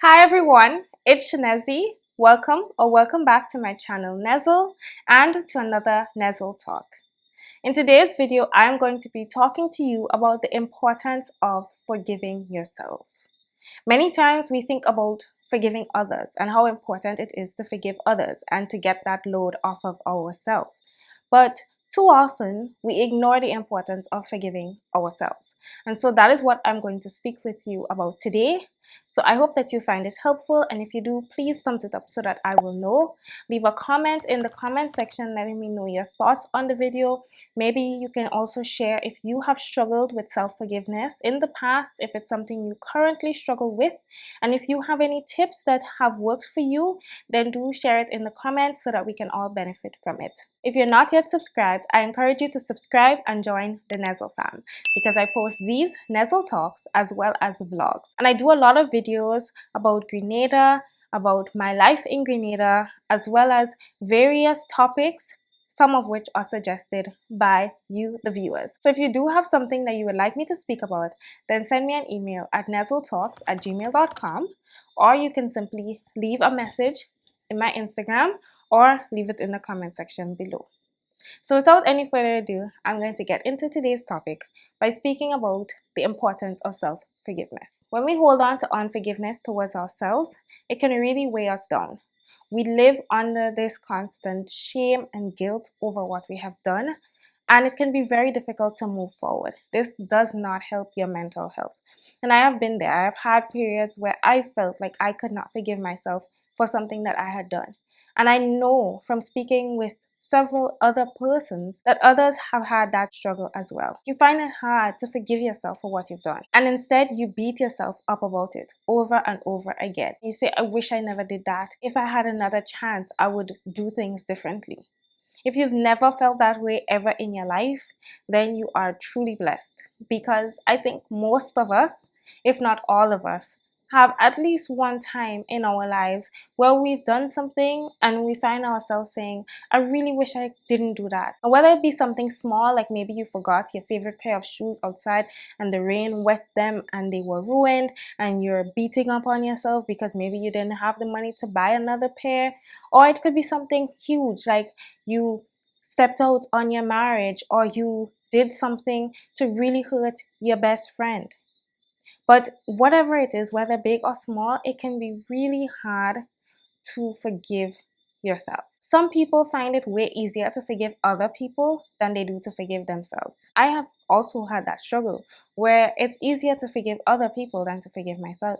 Hi everyone, it's Nezzle. Welcome back to my channel Nezzle and to another Nezzle Talk. In today's video, I'm going to be talking to you about the importance of forgiving yourself. Many times we think about forgiving others and how important it is to forgive others and to get that load off of ourselves. But too often we ignore the importance of forgiving ourselves. And so that is what I'm going to speak with you about today. So I hope that you find it helpful, and if you do, please thumbs it up so that I will know. Leave a comment in the comment section letting me know your thoughts on the video. Maybe you can also share if you have struggled with self-forgiveness in the past, if it's something you currently struggle with, and if you have any tips that have worked for you, then do share it in the comments so that we can all benefit from it. If you're not yet subscribed, I encourage you to subscribe and join the Nezzle fam, because I post these Nezzle Talks as well as vlogs. And I do a lot of videos about Grenada, about my life in Grenada, as well as various topics, some of which are suggested by you, the viewers. So if you do have something that you would like me to speak about, then send me an email at nezzletalks@gmail.com, or you can simply leave a message in my Instagram or leave it in the comment section below. So without any further ado, I'm going to get into today's topic by speaking about the importance of self-forgiveness. When we hold on to unforgiveness towards ourselves, it can really weigh us down. We live under this constant shame and guilt over what we have done, and it can be very difficult to move forward. This does not help your mental health. And I have been there. I have had periods where I felt like I could not forgive myself for something that I had done. And I know from speaking with several other persons that others have had that struggle as well. You find it hard to forgive yourself for what you've done, and instead you beat yourself up about it over and over again. You say, I wish I never did that. If I had another chance, I would do things differently. If you've never felt that way ever in your life, then you are truly blessed, because I think most of us, if not all of us, have at least one time in our lives where we've done something and we find ourselves saying, I really wish I didn't do that. And whether it be something small, like maybe you forgot your favorite pair of shoes outside and the rain wet them and they were ruined, and you're beating up on yourself because maybe you didn't have the money to buy another pair. Or it could be something huge, like you stepped out on your marriage, or you did something to really hurt your best friend. But whatever it is, whether big or small, it can be really hard to forgive yourself. Some people find it way easier to forgive other people than they do to forgive themselves. I have also had that struggle where it's easier to forgive other people than to forgive myself.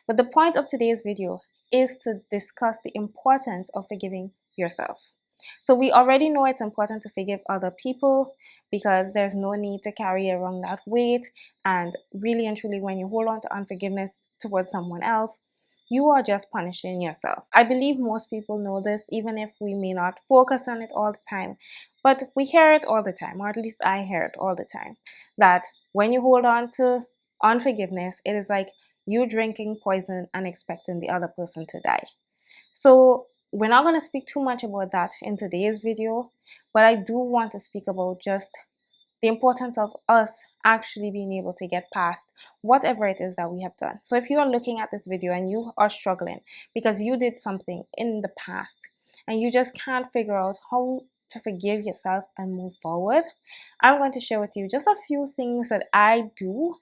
But the point of today's video is to discuss the importance of forgiving yourself. So we already know it's important to forgive other people because there's no need to carry around that weight. And really and truly, when you hold on to unforgiveness towards someone else, you are just punishing yourself. I believe most people know this, even if we may not focus on it all the time. But we hear it all the time, or at least I hear it all the time, that when you hold on to unforgiveness, it is like you drinking poison and expecting the other person to die. So we're not going to speak too much about that in today's video, but I do want to speak about just the importance of us actually being able to get past whatever it is that we have done. So if you are looking at this video and you are struggling because you did something in the past and you just can't figure out how to forgive yourself and move forward, I'm going to share with you just a few things that I do,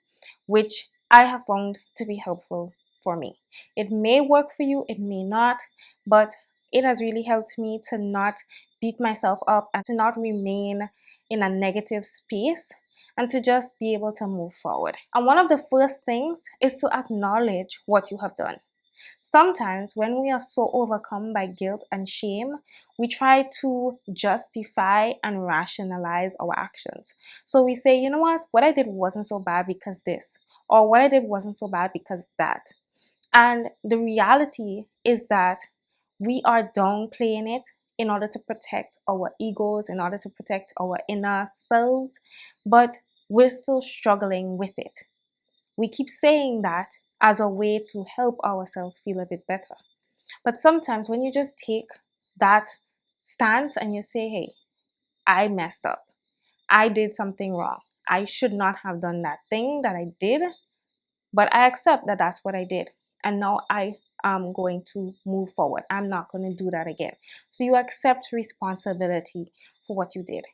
which I have found to be helpful for me. It may work for you, it may not, but it has really helped me to not beat myself up and to not remain in a negative space and to just be able to move forward. And one of the first things is to acknowledge what you have done. Sometimes when we are so overcome by guilt and shame, we try to justify and rationalize our actions. So we say, you know what I did wasn't so bad because this, or what I did wasn't so bad because that. And the reality is that we are downplaying it in order to protect our egos, in order to protect our inner selves, but we're still struggling with it. We keep saying that as a way to help ourselves feel a bit better. But sometimes when you just take that stance and you say, hey, I messed up, I did something wrong, I should not have done that thing that I did, but I accept that that's what I did. and now I am going to move forward. I'm not going to do that again. So you accept responsibility for what you did.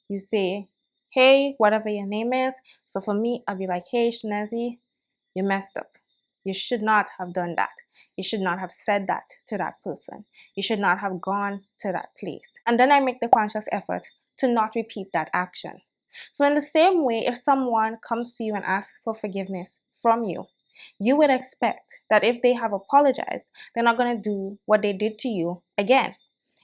You say, hey, whatever your name is. So for me, I'll be like, hey, Shenezi, you messed up. You should not have done that. You should not have said that to that person. You should not have gone to that place. And then I make the conscious effort to not repeat that action. So in the same way, if someone comes to you and asks for forgiveness from you, you would expect that if they have apologized, they're not going to do what they did to you again.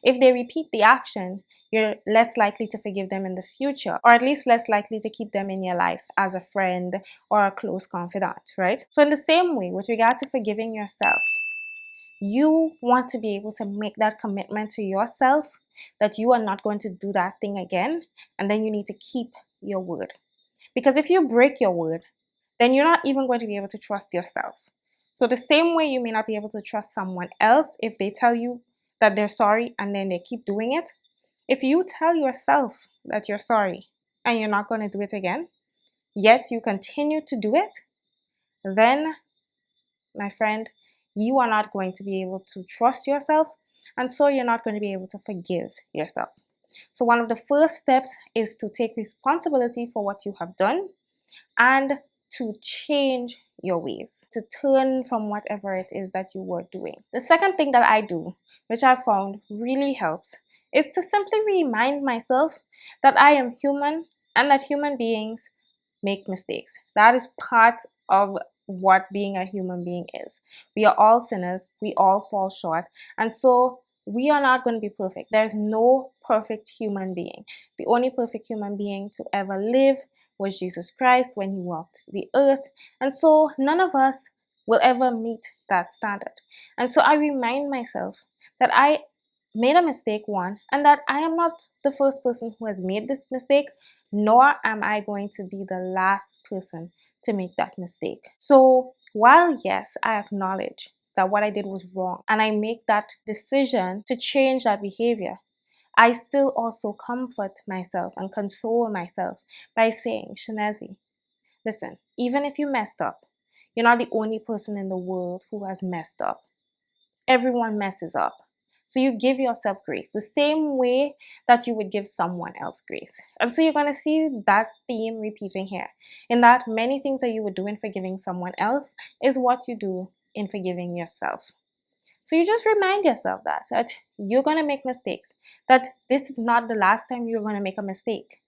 If they repeat the action, you're less likely to forgive them in the future, or at least less likely to keep them in your life as a friend or a close confidant, right? So in the same way, with regard to forgiving yourself, you want to be able to make that commitment to yourself that you are not going to do that thing again, and then you need to keep your word. Because if you break your word, then you're not even going to be able to trust yourself. So the same way you may not be able to trust someone else if they tell you that they're sorry and then they keep doing it, if you tell yourself that you're sorry and you're not going to do it again, yet you continue to do it, then, my friend, you are not going to be able to trust yourself, and so you're not going to be able to forgive yourself. So one of the first steps is to take responsibility for what you have done and to change your ways, to turn from whatever it is that you were doing. The second thing that I do, which I found really helps, is to simply remind myself that I am human and that human beings make mistakes. That is part of what being a human being is. We are all sinners, we all fall short, and so we are not going to be perfect. There's no perfect human being. The only perfect human being to ever live was Jesus Christ when he walked the earth, and so none of us will ever meet that standard. And so I remind myself that I made a mistake, one, and that I am not the first person who has made this mistake, nor am I going to be the last person to make that mistake. So while yes, I acknowledge that what I did was wrong and I make that decision to change that behavior, I still also comfort myself and console myself by saying, Shenezi, listen, even if you messed up, you're not the only person in the world who has messed up. Everyone messes up. So you give yourself grace the same way that you would give someone else grace. And so you're going to see that theme repeating here, in that many things that you would do in forgiving someone else is what you do in forgiving yourself. So you just remind yourself that you're going to make mistakes, that this is not the last time you're going to make a mistake.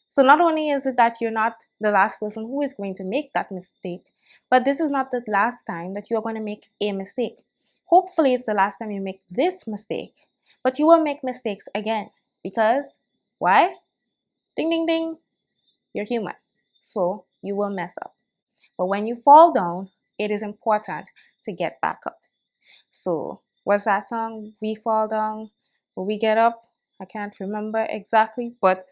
So not only is it that you're not the last person who is going to make that mistake, but this is not the last time that you are going to make a mistake. Hopefully it's the last time you make this mistake, but you will make mistakes again. Because why? Ding, ding, ding. You're human. So you will mess up. But when you fall down, it is important to get back up. So what's that song? We fall down, but we get up. I can't remember exactly, but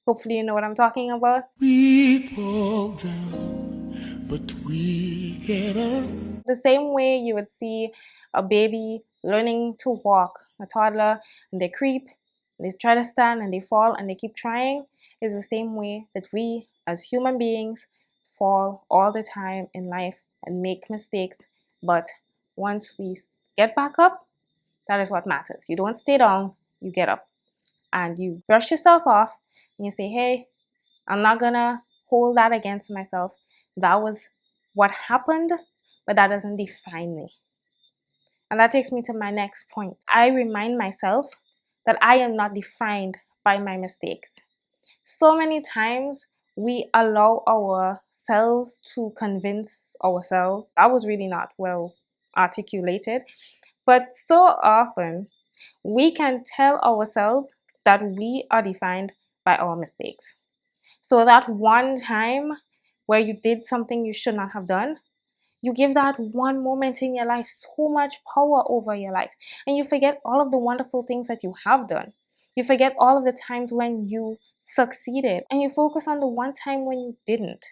hopefully you know what I'm talking about. We fall down, but we get up. The same way you would see a baby learning to walk, a toddler, and they creep, they try to stand and they fall and they keep trying, is the same way that we as human beings fall all the time in life and make mistakes. But once we get back up, that is what matters. You don't stay down, you get up and you brush yourself off and you say, hey, I'm not gonna hold that against myself. That was what happened, but that doesn't define me. And that takes me to my next point. I remind myself that I am not defined by my mistakes. So many times we allow ourselves to convince ourselves. That was really not well articulated. But so often we can tell ourselves that we are defined by our mistakes. So that one time where you did something you should not have done, you give that one moment in your life so much power over your life. And you forget all of the wonderful things that you have done. You forget all of the times when you succeeded. And you focus on the one time when you didn't.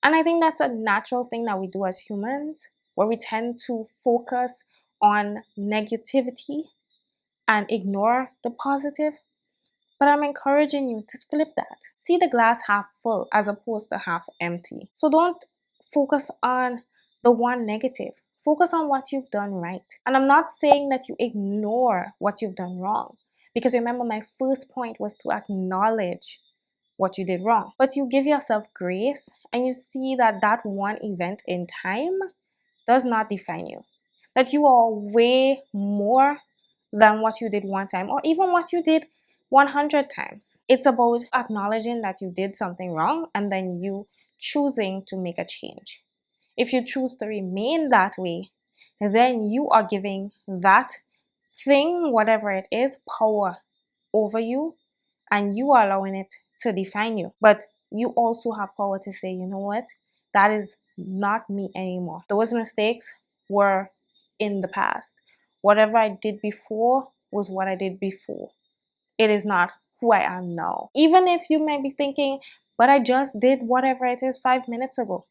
And I think that's a natural thing that we do as humans, where we tend to focus on negativity and ignore the positive. But I'm encouraging you to flip that. See the glass half full as opposed to half empty. So don't focus on the one negative. Focus on what you've done right. And I'm not saying that you ignore what you've done wrong, because remember, my first point was to acknowledge what you did wrong. But you give yourself grace and you see that that one event in time does not define you. That you are way more than what you did one time or even what you did 100 times. It's about acknowledging that you did something wrong and then you choosing to make a change. If you choose to remain that way, then you are giving that thing, whatever it is, power over you, and you are allowing it to define you. But you also have power to say, you know what, that is not me anymore. Those mistakes were in the past. Whatever I did before was what I did before. It is not who I am now. Even if you might be thinking, but I just did whatever it is 5 minutes ago.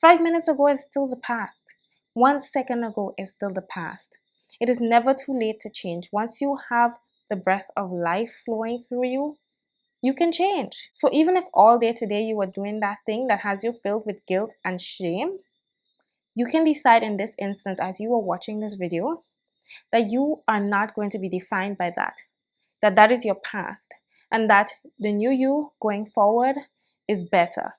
5 minutes ago is still the past. 1 second ago is still the past. It is never too late to change. Once you have the breath of life flowing through you, you can change. So even if all day today you were doing that thing that has you filled with guilt and shame, you can decide in this instant as you are watching this video that you are not going to be defined by that. That is your past, and that the new you going forward is better,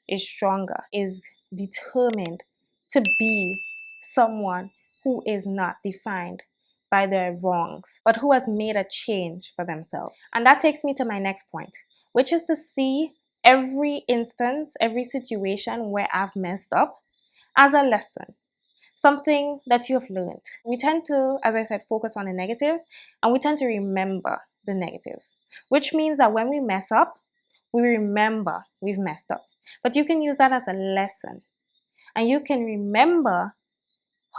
is stronger, is determined to be someone who is not defined by their wrongs, but who has made a change for themselves. And that takes me to my next point, which is to see every instance, every situation where I've messed up as a lesson, something that you have learned. We tend to, as I said, focus on the negative, and we tend to remember the negatives, which means that when we mess up, we remember we've messed up. But you can use that as a lesson, and you can remember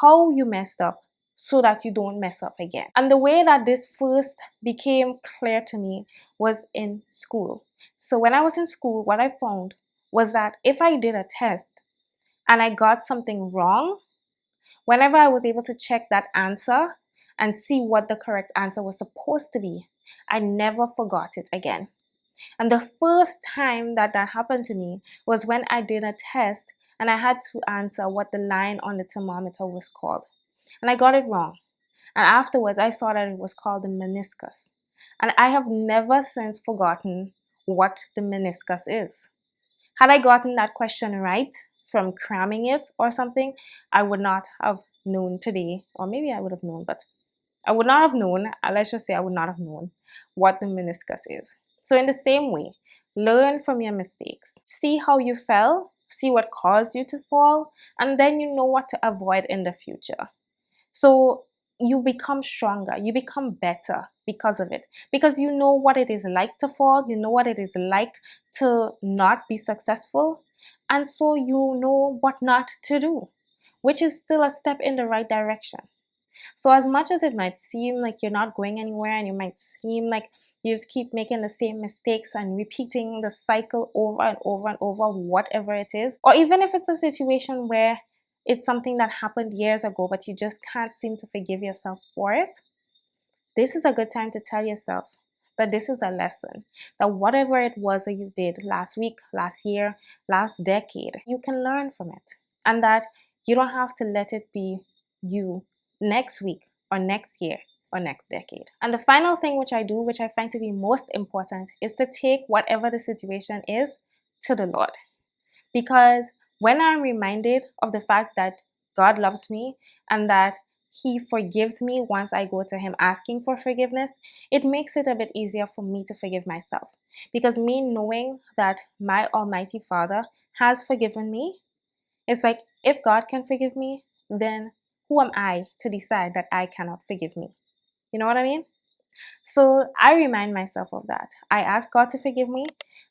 how you messed up so that you don't mess up again. And the way that this first became clear to me was in school. So when I was in school, what I found was that if I did a test and I got something wrong, whenever I was able to check that answer and see what the correct answer was supposed to be, I never forgot it again. And the first time that happened to me was when I did a test and I had to answer what the line on the thermometer was called. And I got it wrong. And afterwards, I saw that it was called the meniscus. And I have never since forgotten what the meniscus is. Had I gotten that question right from cramming it or something, I would not have known today, or maybe I would have known, but I would not have known, let's just say I would not have known what the meniscus is. So in the same way, learn from your mistakes. See how you fell, see what caused you to fall, and then you know what to avoid in the future. So you become stronger, you become better because of it. Because you know what it is like to fall, you know what it is like to not be successful, and so you know what not to do, which is still a step in the right direction. So as much as it might seem like you're not going anywhere, and you might seem like you just keep making the same mistakes and repeating the cycle over and over and over, whatever it is, or even if it's a situation where it's something that happened years ago, but you just can't seem to forgive yourself for it, this is a good time to tell yourself that this is a lesson, that whatever it was that you did last week, last year, last decade, you can learn from it, and that you don't have to let it be you next week or next year or next decade. And the final thing which I do, which I find to be most important, is to take whatever the situation is to the Lord. Because when I'm reminded of the fact that God loves me and that He forgives me once I go to Him asking for forgiveness, it makes it a bit easier for me to forgive myself. Because me knowing that my Almighty Father has forgiven me, it's like, if God can forgive me, then who am I to decide that I cannot forgive me? You know what I mean? So I remind myself of that. I ask God to forgive me,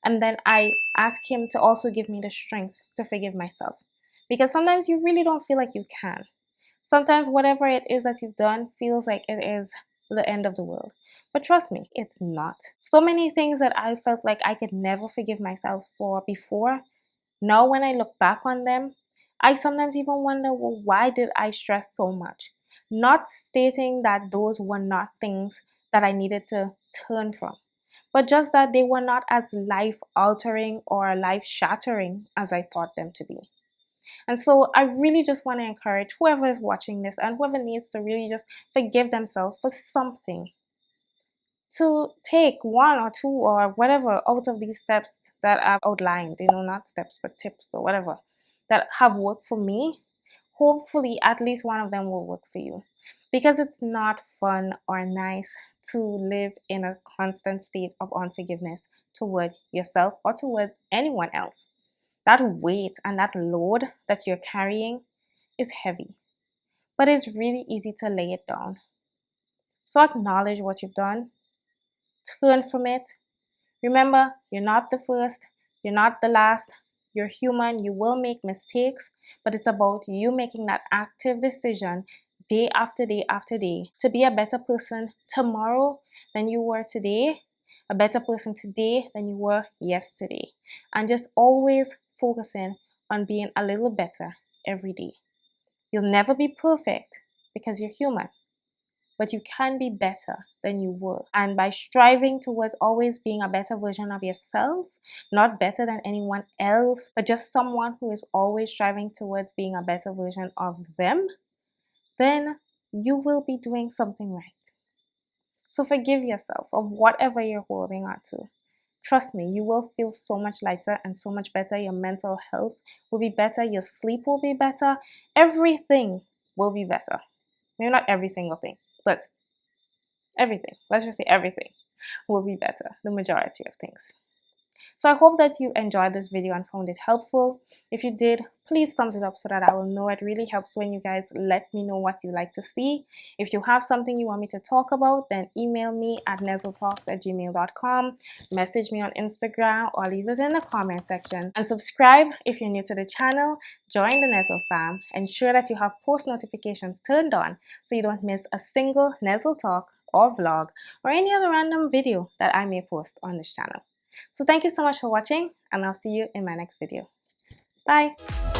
and then I ask Him to also give me the strength to forgive myself. Because sometimes you really don't feel like you can. Sometimes whatever it is that you've done feels like it is the end of the world. But trust me, it's not. So many things that I felt like I could never forgive myself for before, now when I look back on them, I sometimes even wonder, well, why did I stress so much? Not stating that those were not things that I needed to turn from, but just that they were not as life altering or life shattering as I thought them to be. And so I really just want to encourage whoever is watching this and whoever needs to really just forgive themselves for something, to take one or two or whatever out of these steps that I've outlined, not steps, but tips or whatever that have worked for me. Hopefully, at least one of them will work for you, because it's not fun or nice to live in a constant state of unforgiveness toward yourself or towards anyone else. That weight and that load that you're carrying is heavy, but it's really easy to lay it down. So acknowledge what you've done, turn from it. Remember, you're not the first, you're not the last, you're human, you will make mistakes, but it's about you making that active decision day after day after day to be a better person tomorrow than you were today, a better person today than you were yesterday, and just always focusing on being a little better every day. You'll never be perfect because you're human, but you can be better than you were. And by striving towards always being a better version of yourself, not better than anyone else, but just someone who is always striving towards being a better version of them, then you will be doing something right. So forgive yourself of whatever you're holding on to. Trust me, you will feel so much lighter and so much better. Your mental health will be better. Your sleep will be better. Everything will be better. Maybe not every single thing, but everything, let's just say everything will be better, the majority of things. So I hope that you enjoyed this video and found it helpful. If you did, please thumbs it up so that I will know. It really helps when you guys let me know what you like to see. If you have something you want me to talk about, then email me at nezzletalks@gmail.com, message me on Instagram, or leave it in the comment section. And subscribe if you're new to the channel. Join the Nezzle fam. Ensure that you have post notifications turned on so you don't miss a single Nezzle Talk or vlog or any other random video that I may post on this channel. So thank you so much for watching, and I'll see you in my next video. Bye!